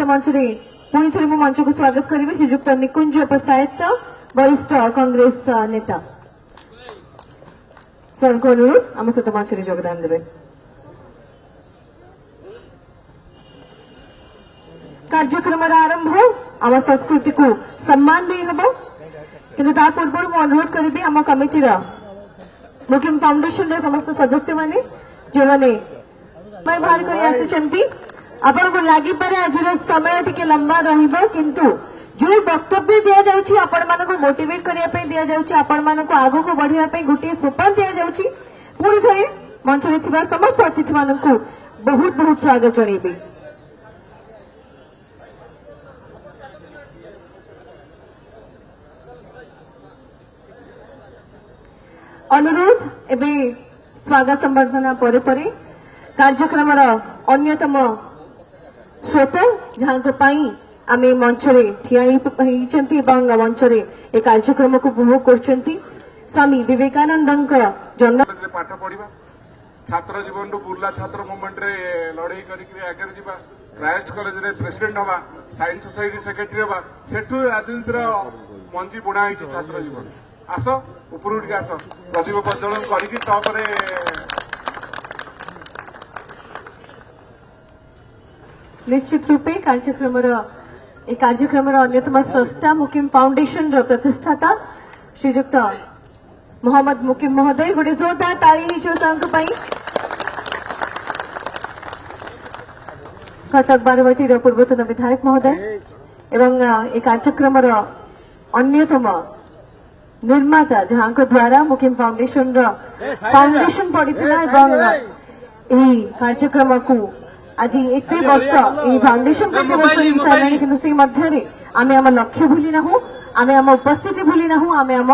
संगीत मंच पुणी थे मंच को स्वागत करेंगे श्रीजुक्त निकुंज पसायत सर वरिष्ठ कांग्रेस नेता सर को अनुरोध आम सहित मंच योगदान देवे। कार्यक्रम आरंभ आम संस्कृति को सम्मान दे हम कि पूर्व मुझे अनुरोध करी आम कमिटी मुकिम फाउंडेशन समस्त सदस्य माने जो मैंने बाहर कर आपण को लगी पारे आज समय टिके लंबा रहिबो किंतु जो वक्तव्य दिया जाउची आपण माने को मोटिवेट करिया पे दिया जाउची आपण माने को आगो को बढ़िया पे गुटी सोपान दिया जाउची पुणी थरे मंच रे थिबा समस्त अतिथि मानन को बहुत बहुत स्वागत जणेबे। अनुरोध एबे स्वागत संबर्धना परे परे कार्यक्रम अन्यतम श्रोत जहां आम मंच ठिया मंच ए कार्यक्रम को उपभोग कर स्वामी विवेकानंद जन्म पाठ पढ़ा छात्र जीवन बुर्ला छात्र मूवमेंट रे लड़ाई करके जावा क्राइस्ट कॉलेज रे प्रेसिडेंट हवा साइंस सोसाइटी सेक्रेटरी हवा सेठू राजनीतिर मंजी बुणा छात्र जीवन आस ऊपर आस प्रदीप प्रज्वलन करके निश्चित रूपे कार्यक्रम अन्यतम स्रष्टा मुकिम फाउंडेशन प्रतिष्ठाता श्रीजुक्त मोहम्मद मुकिम महोदय गोटे जोरदार ताली कटक बारवाटी पूर्वतन विधायक महोदय एवं ए कार्यक्रम अन्यतम निर्माता जहां द्वारा मुकिम फाउंडेशन पड़ता कार्यक्रम को आज एत वर्ष फाउंडेशन केते वर्ष सारे कि आम लक्ष्य भूली ना आम उपस्थिति भूली ना आम